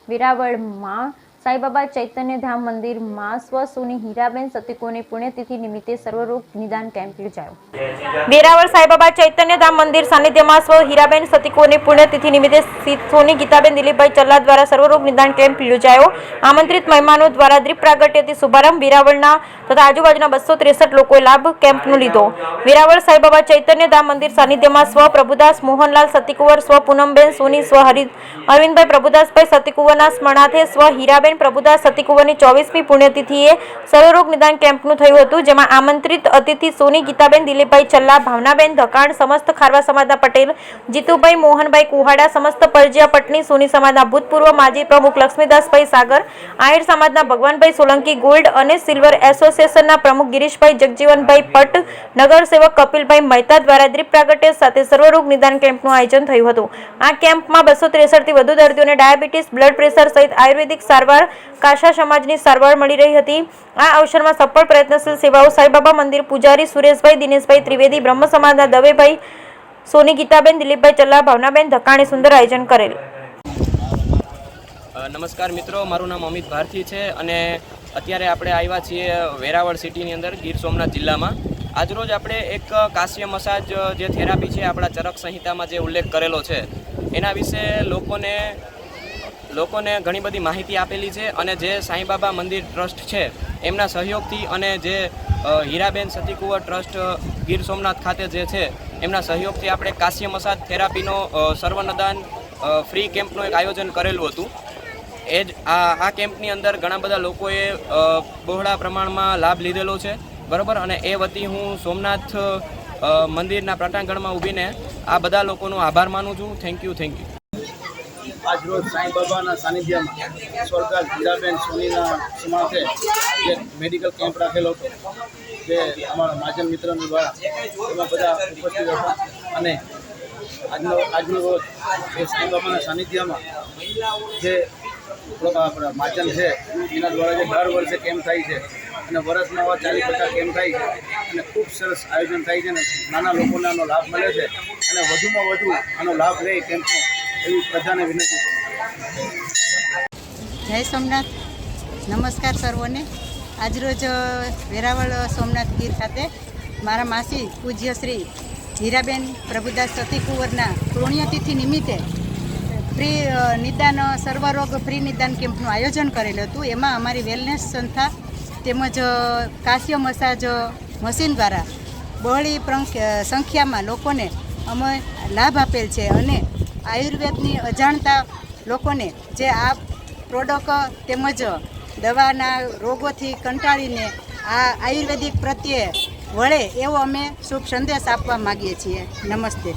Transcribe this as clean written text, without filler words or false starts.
વેરાવળમાં સાંઈબાબા ચૈતન્ય ધામ મંદિરમાં સ્વ સોની હીરાબેન સતીકોની પુણ્યતિથિ નિમિત્તે સર્વરોગ નિદાન કેમ્પ યોજાયો। વેરાવળ સાંઈબાબા ચૈતન્ય ધામ મંદિર સાનિધ્યમાં સ્વ હીરાબેન સતીકોની પુણ્યતિથિ નિમિત્તે સોની ગીતાબેન દિલીપભાઈ ચલ્લા દ્વારા સર્વરોગ નિદાન કેમ્પ યોજાયો। આમંત્રિત મહેમાનો દ્વારા દીપ પ્રાગટ્યથી શુભારંભ વેરાવળના તથા આજુબાજુના 263 લોકોએ લાભ કેમ્પનો લીધો। વેરાવળ સાંઈબાબા ચૈતન્ય ધામ મંદિર સાનિધ્યમાં સ્વ પ્રભુદાસ મોહનલાલ સતીકુંવર, સ્વ પૂનમબેન સોની, સ્વ અરવિંદભાઈ પ્રભુદાસભાઈ સતીકુંવરના સ્મરણાર્થે સ્વ હીરાબેન પ્રભુદાસ સતીકુંવરની 24મી પુણ્યતિથિએ સર્વરોગ નિદાન કેમ્પનું થયું હતું, જેમાં આમંત્રિત અતિથિ સોની ગીતાબેન દિલીપભાઈ ચલ્લા, ભાવનાબેન ધકાણ, સમસ્ત ખારવા સમાજના પટેલ જીતુભાઈ મોહનભાઈ કુહાડા, સમસ્ત પરજીયા પટની સોની સમાજના ભૂતપૂર્વ માજી પ્રમુખ લક્ષ્મીદાસભાઈ સાગર, આહિર સમાજના ભગવાનભાઈ સોલંકી, ગોલ્ડ અને સિલ્વર એસોસિએશનના પ્રમુખ ગિરીશભાઈ જગજીવનભાઈ પટ, નગરસેવક કપિલભાઈ મહેતા દ્વારા દીપ પ્રાગટ્ય સાથે સર્વરોગ નિદાન કેમ્પનું આયોજન થયું હતું। આ કેમ્પમાં 263 થી વધુ દર્દીઓને ડાયાબિટીસ, બ્લડ પ્રેશર સહિત આયુર્વેદિક સારવાર, કાશા સમાજની સારવાર મળી રહી હતી। આ અવસરમાં સફળ પ્રયત્નશીલ સેવાઓ સાંઈબાબા મંદિર પૂજારી સુરેશભાઈ દિનેશભાઈ ત્રિવેદી, બ્રહ્મ સમાજના દવેભાઈ સોની ગીતાબેન દિલીપભાઈ ચલ્લા, ભાવનાબેન ધકાણે સુંદર આયોજન કરેલ। નમસ્કાર મિત્રો, મારું નામ અમિત ભારતી છે અને અત્યારે આપણે આવ્યા છીએ વેરાવળ સિટીની અંદર, ગીર સોમનાથ જિલ્લામાં। આજરોજ આપણે એક કાશ્ય મસાજ જે થેરાપી છે આપણા ચરક સંહિતામાં જે ઉલ્લેખ કરેલો છે એના વિશે લોકોને ઘણી બધી માહિતી આપેલી છે અને જે સાંઈબાબા મંદિર ટ્રસ્ટ છે એમના સહયોગથી અને જે હીરાબેન સતીકુંવર ટ્રસ્ટ ગીર સોમનાથ ખાતે જે છે એમના સહયોગથી આપણે કાશ્ય મસાજ થેરાપીનો સર્વનિદાન ફ્રી કેમ્પનું એક આયોજન કરેલું હતું। એ જ આ કેમ્પની અંદર ઘણા બધા લોકોએ બહોળા પ્રમાણમાં લાભ લીધેલો છે, બરાબર। અને એ વતી હું સોમનાથ મંદિરના પ્રાંગણમાં ઊભીને આ બધા લોકોનો આભાર માનું છું। Thank you. આજરોજ સાંઈબાબાના સાનિધ્યમાં સ્વર્ગસ્થ હીરાબેન સોનીના સમાથે એક મેડિકલ કેમ્પ રાખેલો હતો, જે અમારા મહાજન મિત્રોના દ્વારા એમાં બધા ઉપસ્થિત હતા અને આજનો રોજ એ સાંઈબાબાના સાનિધ્યમાં જે આપણા મહાજન છે એના દ્વારા જે દર વર્ષે કેમ્પ થાય છે અને વર્ષમાં 40-50 કેમ્પ થાય છે અને ખૂબ સરસ આયોજન થાય છે અને નાના લોકોને આનો લાભ મળે છે અને વધુમાં વધુ આનો લાભ લે કેમ્પનો એવી પ્રજાને વિનંતી કરું। જય સોમનાથ, નમસ્કાર સર્વોને। આજરોજ વેરાવળ સોમનાથ ગીર ખાતે મારા માસી પૂજ્ય શ્રી હીરાબેન પ્રભુદાસ સતીકુંવરના પુણ્યતિથિ નિમિત્તે ફ્રી નિદાન સર્વરોગ ફ્રી નિદાન કેમ્પનું આયોજન કરેલું હતું। એમાં અમારી વેલનેસ સંસ્થા તેમજ કાશ્ય મસાજ મશીન દ્વારા બહોળી સંખ્યામાં લોકોને અમે લાભ આપેલ છે અને આયુર્વેદની અજાણતા લોકોને જે આ પ્રોડક્ટ તેમજ દવાના રોગોથી કંટાળીને આ આયુર્વેદિક પ્રત્યે વળે એવો અમે શુભ સંદેશ આપવા માગીએ છીએ। નમસ્તે।